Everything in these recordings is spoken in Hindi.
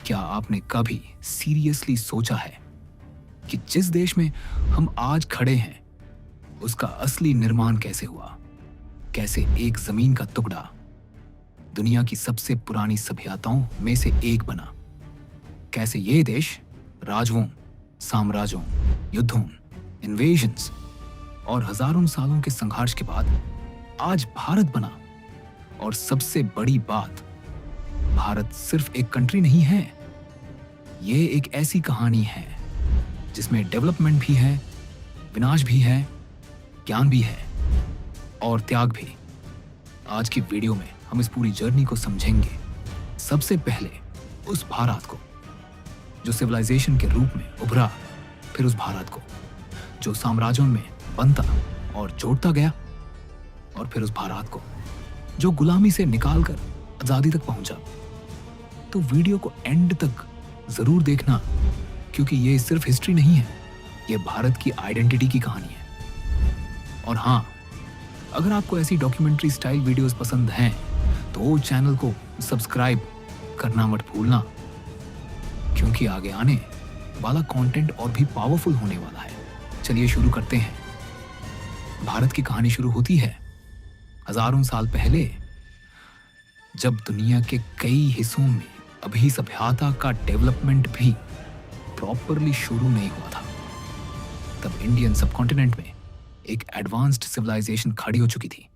क्या आपने कभी सीरियसली सोचा है कि जिस देश में हम आज खड़े हैं उसका असली निर्माण कैसे हुआ? कैसे एक जमीन का टुकड़ा दुनिया की सबसे पुरानी सभ्यताओं में से एक बना? कैसे ये देश राजवों, साम्राज्यों, युद्धों, इन्वेजन्स और हजारों सालों के संघर्ष के बाद आज भारत बना? और सबसे बड़ी बात, भारत सिर्फ एक कंट्री नहीं है, ये एक ऐसी कहानी है जिसमें डेवलपमेंट भी है, विनाश भी है, ज्ञान भी है और त्याग भी। आज की वीडियो में हम इस पूरी जर्नी को समझेंगे। सबसे पहले उस भारत को जो सिविलाइजेशन के रूप में उभरा, फिर उस भारत को जो साम्राज्यों में बनता और जोड़ता गया, और फिर उस भारत को जो गुलामी से निकालकर आजादी तक पहुंचा। तो वीडियो को एंड तक जरूर देखना, क्योंकि ये सिर्फ हिस्ट्री नहीं है, ये भारत की आइडेंटिटी की कहानी है। और हाँ, अगर आपको ऐसी डॉक्यूमेंट्री स्टाइल वीडियोस पसंद हैं तो चैनल को सब्सक्राइब करना मत भूलना, क्योंकि आगे आने वाला कंटेंट और भी पावरफुल होने वाला है। चलिए शुरू करते हैं। भारत की कहानी शुरू होती है हजारों साल पहले, जब दुनिया के कई हिस्सों में अभी सभ्यता का डेवलपमेंट भी प्रॉपरली शुरू नहीं हुआ था। तब इंडियन सबकॉन्टिनेंट में एक एडवांस्ड सिविलाइजेशन खड़ी हो चुकी थी।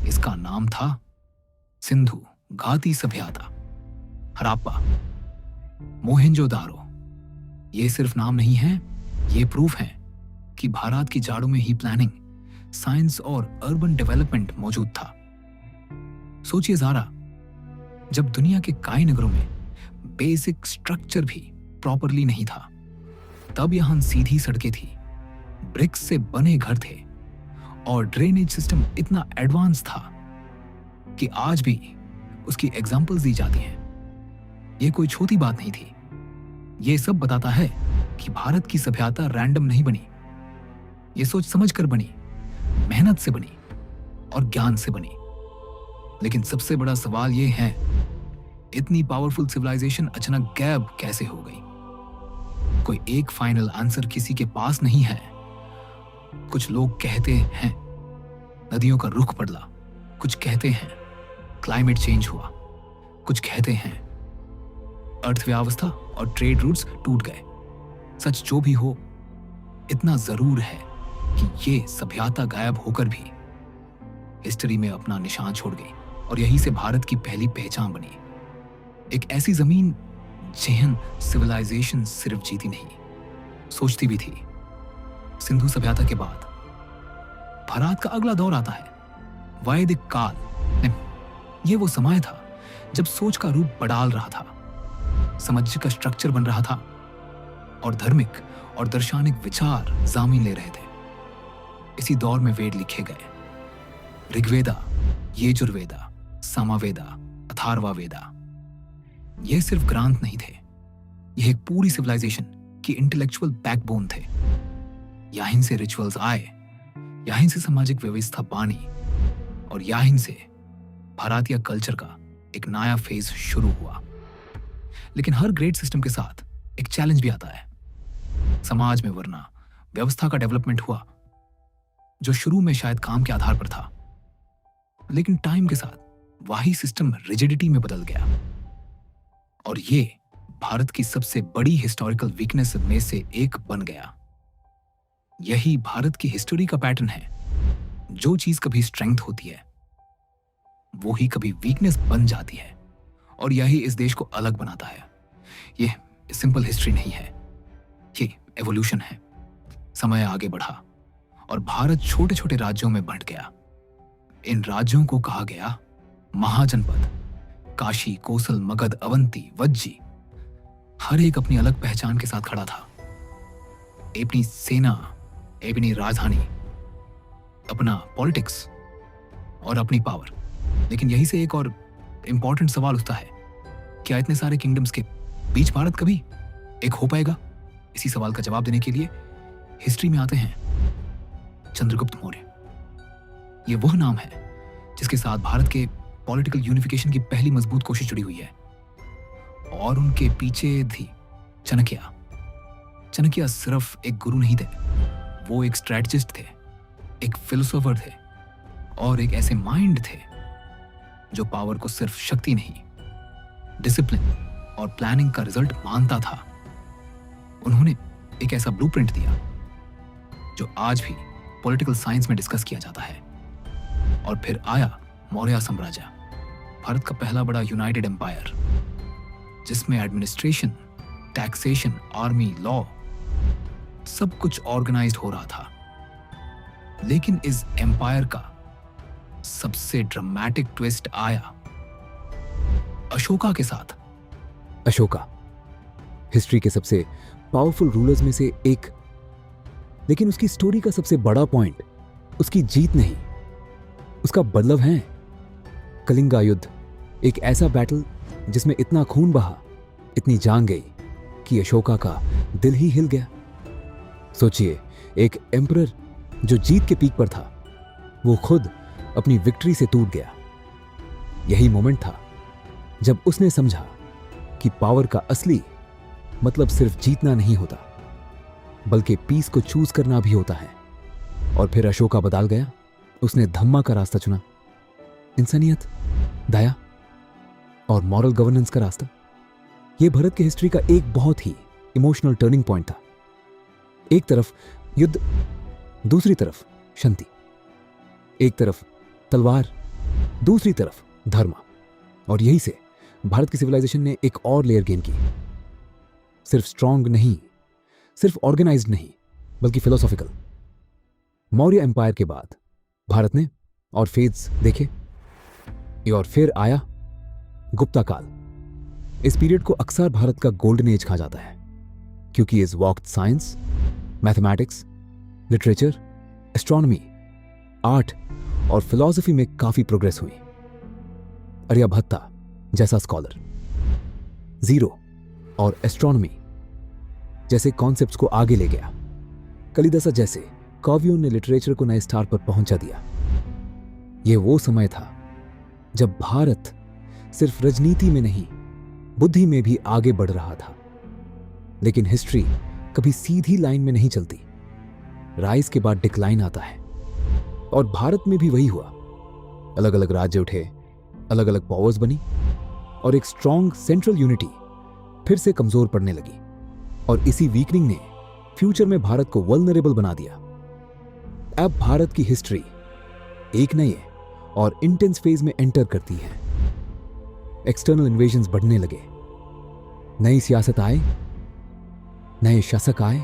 इसका नाम था सिंधु घाटी सभ्यता, हड़प्पा, मोहेंजोदारो। ये सिर्फ नाम नहीं है, ये प्रूफ है कि भारत की जड़ों में ही प्लानिंग, साइंस और अर्बन डेवलपमेंट मौजूद था। सोचिए जरा, जब दुनिया के कई नगरों में बेसिक स्ट्रक्चर भी प्रॉपरली नहीं था, तब यहां सीधी सड़कें थी, ब्रिक्स से बने घर थे और ड्रेनेज सिस्टम इतना एडवांस था कि आज भी उसकी एग्जांपल्स दी जाती हैं। यह कोई छोटी बात नहीं थी। यह सब बताता है कि भारत की सभ्यता रैंडम नहीं बनी, यह सोच समझ कर बनी, मेहनत से बनी और ज्ञान से बनी। लेकिन सबसे बड़ा सवाल यह है, इतनी पावरफुल सिविलाइजेशन अचानक गैप कैसे हो गई? कोई एक फाइनल आंसर किसी के पास नहीं है। कुछ लोग कहते हैं नदियों का रुख बदला, कुछ कहते हैं क्लाइमेट चेंज हुआ, कुछ कहते हैं अर्थव्यवस्था और ट्रेड रूट्स टूट गए। सच जो भी हो, इतना जरूर है कि ये सभ्यता गायब होकर भी हिस्ट्री में अपना निशान छोड़ गई, और यहीं से भारत की पहली पहचान बनी। एक ऐसी जमीन जहन सिविलाइजेशन सिर्फ जीती नहीं, सोचती भी थी। सिंधु सभ्यता के बाद भारत का अगला दौर आता है वैदिक काल। यह वो समय था जब सोच का रूप बदल रहा था, समझ का स्ट्रक्चर बन रहा था और धार्मिक और दार्शनिक विचार जामीन ले रहे थे। इसी दौर में वेद लिखे गए, ऋग्वेदा, यजुर्वेदा, सामवेदा, अथर्वा वेदा। यह सिर्फ ग्रंथ नहीं थे, यह एक पूरी सिविलाइजेशन की इंटेलेक्चुअल बैकबोन थे। यहीं से रिचुअल्स आए, यहीं से सामाजिक व्यवस्था बनी, और यहीं से भारतीय कल्चर का एक नया फेज शुरू हुआ। लेकिन हर ग्रेट सिस्टम के साथ एक चैलेंज भी आता है। समाज में वरना व्यवस्था का डेवलपमेंट हुआ, जो शुरू में शायद काम के आधार पर था, लेकिन टाइम के साथ वही सिस्टम रिजिडिटी में बदल गया। और ये भारत की सबसे बड़ी हिस्टोरिकल वीकनेस में से एक बन गया। यही भारत की हिस्ट्री का पैटर्न है। जो चीज कभी स्ट्रेंथ होती है वो ही कभी वीकनेस बन जाती है, और यही इस देश को अलग बनाता है। ये सिंपल हिस्ट्री नहीं है, ये एवोल्यूशन है। समय आगे बढ़ा और भारत छोटे छोटे राज्यों में बंट गया। इन राज्यों को कहा गया महाजनपद। काशी, कोसल, मगध, अवंती, वज्जी, हर एक अपनी अलग पहचान के साथ खड़ा था। अपनी सेना, अपनी राजधानी, अपना पॉलिटिक्स और अपनी पावर। लेकिन यहीं से एक और इंपॉर्टेंट सवाल उठता है, क्या इतने सारे किंगडम्स के बीच भारत कभी एक हो पाएगा? इसी सवाल का जवाब देने के लिए हिस्ट्री में आते हैं चंद्रगुप्त मौर्य। ये वह नाम है जिसके साथ भारत के पॉलिटिकल यूनिफिकेशन की पहली मजबूत कोशिश जुड़ी हुई है। और उनके पीछे थी चाणक्य। चाणक्य सिर्फ एक गुरु नहीं थे, वो एक स्ट्रेटजिस्ट थे, एक फिलोसोफर थे और एक ऐसे माइंड थे जो पावर को सिर्फ शक्ति नहीं, डिसिप्लिन और प्लानिंग का रिजल्ट मानता था। उन्होंने एक ऐसा ब्लूप्रिंट दिया जो आज भी पॉलिटिकल साइंस में डिस्कस किया जाता है। और फिर आया मौर्य साम्राज्य, भारत का पहला बड़ा यूनाइटेड एम्पायर, जिसमें एडमिनिस्ट्रेशन, टैक्सेशन, आर्मी, लॉ सब कुछ ऑर्गेनाइज्ड हो रहा था। लेकिन इस एम्पायर का सबसे ड्रामेटिक ट्विस्ट आया अशोका के साथ। अशोका हिस्ट्री के सबसे पावरफुल रूलर्स में से एक, लेकिन उसकी स्टोरी का सबसे बड़ा पॉइंट उसकी जीत नहीं, उसका बदलाव है। कलिंगा युद्ध, एक ऐसा बैटल जिसमें इतना खून बहा, इतनी जान गई कि अशोका का दिल ही हिल गया। सोचिए, एक एम्परर जो जीत के पीक पर था, वो खुद अपनी विक्ट्री से टूट गया। यही मोमेंट था जब उसने समझा कि पावर का असली मतलब सिर्फ जीतना नहीं होता, बल्कि पीस को चूज करना भी होता है। और फिर अशोका बदल गया। उसने धम्मा का रास्ता चुना, इंसानियत, दया और मॉरल गवर्नेंस का रास्ता। यह भारत की हिस्ट्री का एक बहुत ही इमोशनल टर्निंग पॉइंट था। एक तरफ युद्ध, दूसरी तरफ शांति, एक तरफ तलवार, दूसरी तरफ धर्म। और यहीं से भारत की सिविलाइजेशन ने एक और लेयर गेन की। सिर्फ स्ट्रांग नहीं, सिर्फ ऑर्गेनाइज्ड नहीं, बल्कि फिलोसॉफिकल। मौर्य एम्पायर के बाद भारत ने और फेज देखे, और फिर आया गुप्ता काल। इस पीरियड को अक्सर भारत का गोल्डन एज कहा जाता है, क्योंकि इस वक्त science, mathematics, literature, astronomy, art और फिलॉसफी में काफी प्रोग्रेस हुई। आर्यभट्टा जैसा स्कॉलर, जीरो और एस्ट्रोनॉमी जैसे कॉन्सेप्ट्स को आगे ले गया। कालिदास जैसे कवियों ने लिटरेचर को नए स्टार पर पहुंचा दिया। यह वो समय था जब भारत सिर्फ राजनीति में नहीं, बुद्धि में भी आगे बढ़ रहा था। लेकिन हिस्ट्री कभी सीधी लाइन में नहीं चलती, राइज के बाद डिक्लाइन आता है। और भारत में भी वही हुआ। अलग अलग राज्य उठे, अलग अलग पावर्स बनी, और एक स्ट्रॉन्ग सेंट्रल यूनिटी फिर से कमजोर पड़ने लगी। और इसी वीकनिंग ने फ्यूचर में भारत को वल्नरेबल बना दिया। अब भारत की हिस्ट्री एक नए और इंटेंस फेज में एंटर करती है। एक्सटर्नल इन्वेजन्स बढ़ने लगे, नई सियासत आए, नए शासक आए,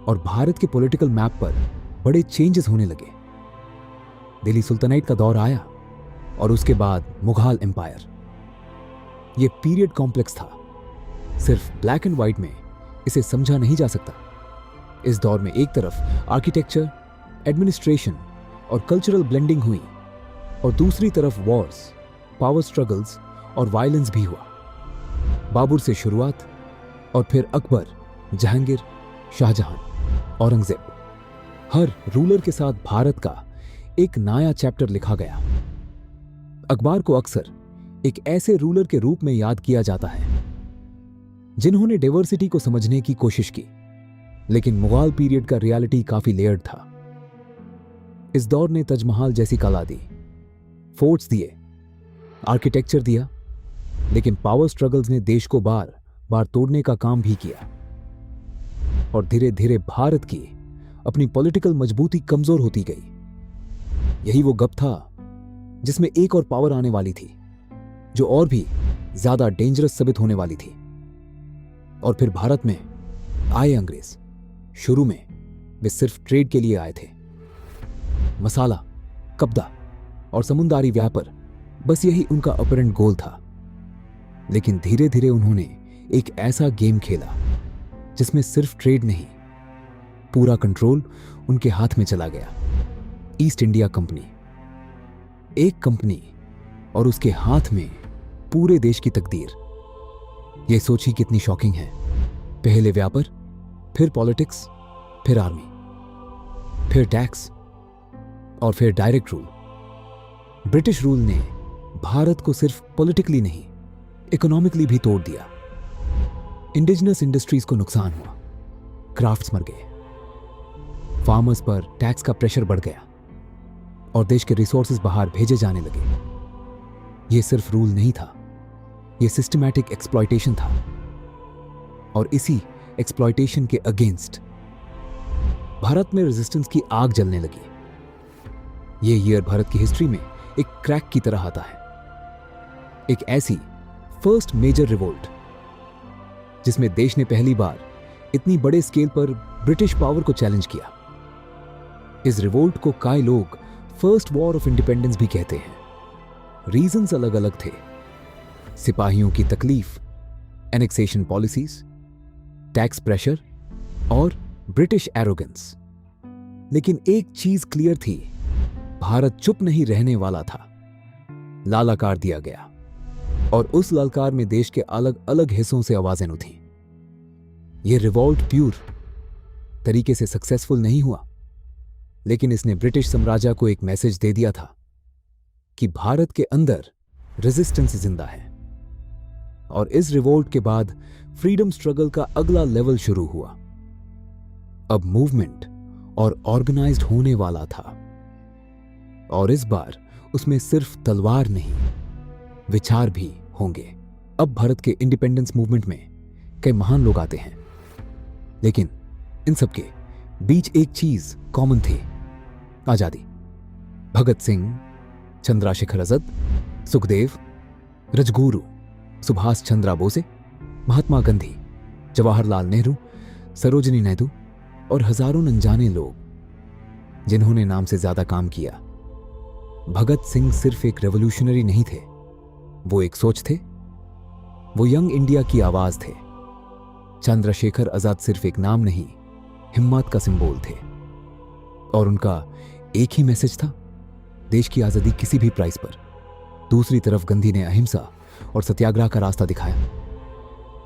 और भारत के पॉलिटिकल मैप पर बड़े चेंजेस होने लगे। दिल्ली सुल्तानेट का दौर आया, और उसके बाद मुगल एम्पायर। यह पीरियड कॉम्प्लेक्स था, सिर्फ ब्लैक एंड व्हाइट में इसे समझा नहीं जा सकता। इस दौर में एक तरफ आर्किटेक्चर, एडमिनिस्ट्रेशन और कल्चरल ब्लेंडिंग हुई, और दूसरी तरफ वॉर्स, पावर स्ट्रगल्स और वायलेंस भी हुआ। बाबर से शुरुआत, और फिर अकबर, जहांगीर, शाहजहां, औरंगजेब। हर रूलर के साथ भारत का एक नया चैप्टर लिखा गया। अकबर को अक्सर एक ऐसे रूलर के रूप में याद किया जाता है जिन्होंने डाइवर्सिटी को समझने की कोशिश की। लेकिन मुगल पीरियड का रियलिटी काफी लेयर्ड था। इस दौर ने ताजमहल जैसी कला दी, फोर्ट्स दिए, आर्किटेक्चर दिया, लेकिन पावर स्ट्रगल्स ने देश को बार बार तोड़ने का काम भी किया। और धीरे धीरे भारत की अपनी पॉलिटिकल मजबूती कमजोर होती गई। यही वो गप था जिसमें एक और पावर आने वाली थी, जो और भी ज्यादा डेंजरस साबित होने वाली थी। और फिर भारत में आए अंग्रेज। शुरू में वे सिर्फ ट्रेड के लिए आए थे, मसाला, कपड़ा और समुद्री व्यापार, बस यही उनका अपरेंट गोल था। लेकिन धीरे धीरे उन्होंने एक ऐसा गेम खेला जिसमें सिर्फ ट्रेड नहीं, पूरा कंट्रोल उनके हाथ में चला गया। ईस्ट इंडिया कंपनी, एक कंपनी और उसके हाथ में पूरे देश की तकदीर। यह सोची कितनी शॉकिंग है। पहले व्यापार, फिर पॉलिटिक्स, फिर आर्मी, फिर टैक्स और फिर डायरेक्ट रूल। ब्रिटिश रूल ने भारत को सिर्फ पॉलिटिकली नहीं, इकोनॉमिकली भी तोड़ दिया। इंडिजिनस इंडस्ट्रीज को नुकसान हुआ, क्राफ्ट्स मर गए, फार्मर्स पर टैक्स का प्रेशर बढ़ गया और देश के रिसोर्सेज बाहर भेजे जाने लगे। यह सिर्फ रूल नहीं था, यह सिस्टमैटिक एक्सप्लॉयटेशन था। और इसी एक्सप्लॉयटेशन के अगेंस्ट भारत में रेजिस्टेंस की आग जलने लगी। यह ईयर भारत की हिस्ट्री में एक क्रैक की तरह आता है, एक ऐसी फर्स्ट मेजर रिवोल्ट जिसमें देश ने पहली बार इतनी बड़े स्केल पर ब्रिटिश पावर को चैलेंज किया। इस रिवोल्ट को कई लोग फर्स्ट वॉर ऑफ इंडिपेंडेंस भी कहते हैं। रीजंस अलग अलग थे, सिपाहियों की तकलीफ, एनेक्सेशन पॉलिसीज, टैक्स प्रेशर और ब्रिटिश एरोगेंस। लेकिन एक चीज क्लियर थी, भारत चुप नहीं रहने वाला था। लालाकार दिया गया और उस ललकार में देश के अलग अलग हिस्सों से आवाजें उठी। यह रिवॉल्ट प्योर तरीके से सक्सेसफुल नहीं हुआ, लेकिन इसने ब्रिटिश साम्राज्य को एक मैसेज दे दिया था कि भारत के अंदर रेजिस्टेंस जिंदा है। और इस रिवोल्ट के बाद फ्रीडम स्ट्रगल का अगला लेवल शुरू हुआ। अब मूवमेंट और ऑर्गेनाइज्ड होने वाला था, और इस बार उसमें सिर्फ तलवार नहीं, विचार भी होंगे। अब भारत के इंडिपेंडेंस मूवमेंट में कई महान लोग आते हैं, लेकिन इन सबके बीच एक चीज कॉमन थी, आजादी। भगत सिंह, चंद्रशेखर आजाद, सुखदेव, राजगुरु, सुभाष चंद्र बोसे, महात्मा गांधी, जवाहरलाल नेहरू, सरोजिनी नायडू और हजारों अनजाने लोग जिन्होंने नाम से ज्यादा काम किया। भगत सिंह सिर्फ एक रेवोल्यूशनरी नहीं थे, वो एक सोच थे, वो यंग इंडिया की आवाज थे। चंद्रशेखर आजाद सिर्फ एक नाम नहीं, हिम्मत का सिंबल थे। और उनका एक ही मैसेज था, देश की आजादी किसी भी प्राइस पर। दूसरी तरफ गांधी ने अहिंसा और सत्याग्रह का रास्ता दिखाया।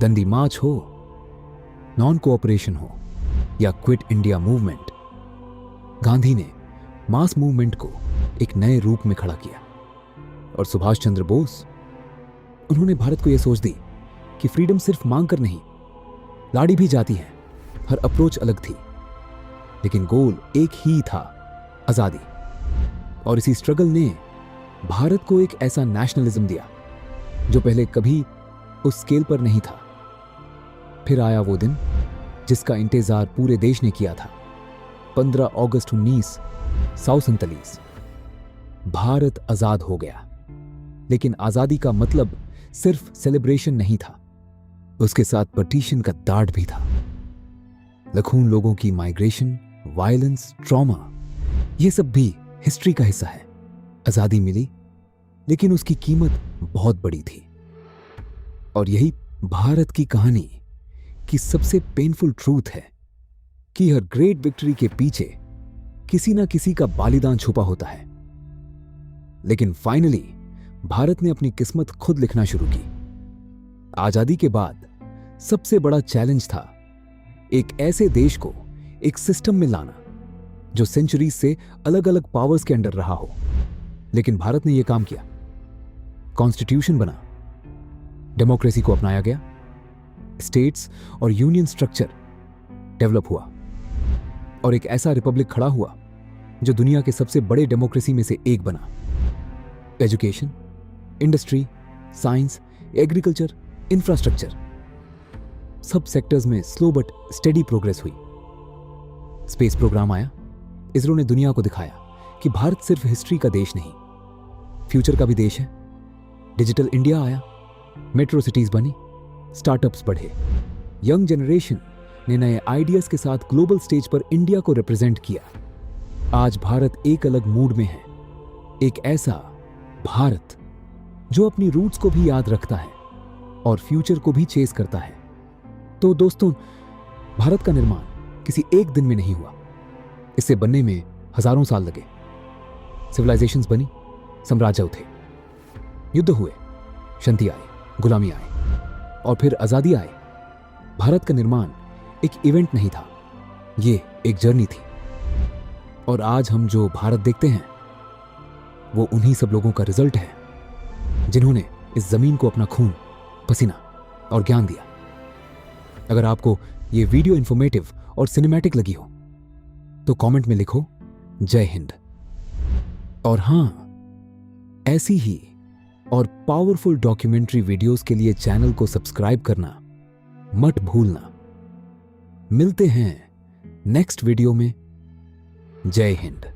दंडी मार्च हो, नॉन कोऑपरेशन हो या क्विट इंडिया मूवमेंट, गांधी ने मास मूवमेंट को एक नए रूप में खड़ा किया। और सुभाष चंद्र बोस, उन्होंने भारत को यह सोच दी कि फ्रीडम सिर्फ मांग कर नहीं, लाड़ी भी जाती है। हर अप्रोच अलग थी, लेकिन गोल एक ही था, आजादी। और इसी स्ट्रगल ने भारत को एक ऐसा नेशनलिज्म दिया जो पहले कभी उस स्केल पर नहीं था। फिर आया वो दिन जिसका इंतजार पूरे देश ने किया था, 15 अगस्त 1947। भारत आजाद हो गया, लेकिन आजादी का मतलब सिर्फ सेलिब्रेशन नहीं था, उसके साथ पार्टीशन का दाढ़ भी था। लाखों लोगों की माइग्रेशन, वायलेंस, ट्रॉमा, यह सब भी हिस्ट्री का हिस्सा है। आजादी मिली, लेकिन उसकी कीमत बहुत बड़ी थी। और यही भारत की कहानी की सबसे पेनफुल ट्रूथ है कि हर ग्रेट विक्ट्री के पीछे किसी ना किसी का बलिदान छुपा होता है। लेकिन फाइनली भारत ने अपनी किस्मत खुद लिखना शुरू की। आजादी के बाद सबसे बड़ा चैलेंज था एक ऐसे देश को एक सिस्टम में लाना जो सेंचुरीज से अलग अलग पावर्स के अंडर रहा हो। लेकिन भारत ने यह काम किया। कॉन्स्टिट्यूशन बना, डेमोक्रेसी को अपनाया गया, स्टेट्स और यूनियन स्ट्रक्चर डेवलप हुआ, और एक ऐसा रिपब्लिक खड़ा हुआ जो दुनिया के सबसे बड़े डेमोक्रेसी में से एक बना। Education, industry, science, agriculture, infrastructure, सब सेक्टर्स में स्लो बट स्टेडी प्रोग्रेस हुई। स्पेस प्रोग्राम आया, इसरो ने दुनिया को दिखाया कि भारत सिर्फ हिस्ट्री का देश नहीं, फ्यूचर का भी देश है। डिजिटल इंडिया आया, मेट्रो सिटीज बनी, स्टार्टअप्स बढ़े, यंग जनरेशन ने नए आइडियाज के साथ ग्लोबल स्टेज पर इंडिया को रिप्रेजेंट किया। आज भारत एक अलग मूड में है, एक ऐसा भारत जो अपनी रूट्स को भी याद रखता है और फ्यूचर को भी चेस करता है। तो दोस्तों, भारत का निर्माण किसी एक दिन में नहीं हुआ, इसे बनने में हजारों साल लगे। सिविलाइजेशंस बनी, साम्राज्य उठे, युद्ध हुए, शांति आई, गुलामी आई और फिर आजादी आई। भारत का निर्माण एक इवेंट नहीं था, ये एक जर्नी थी। और आज हम जो भारत देखते हैं वो उन्हीं सब लोगों का रिजल्ट है जिन्होंने इस जमीन को अपना खून पसीना और ज्ञान दिया। अगर आपको ये वीडियो इंफॉर्मेटिव और सिनेमैटिक लगी हो तो कमेंट में लिखो जय हिंद। और हां, ऐसी ही और पावरफुल डॉक्यूमेंट्री वीडियोस के लिए चैनल को सब्सक्राइब करना मत भूलना। मिलते हैं नेक्स्ट वीडियो में। जय हिंद।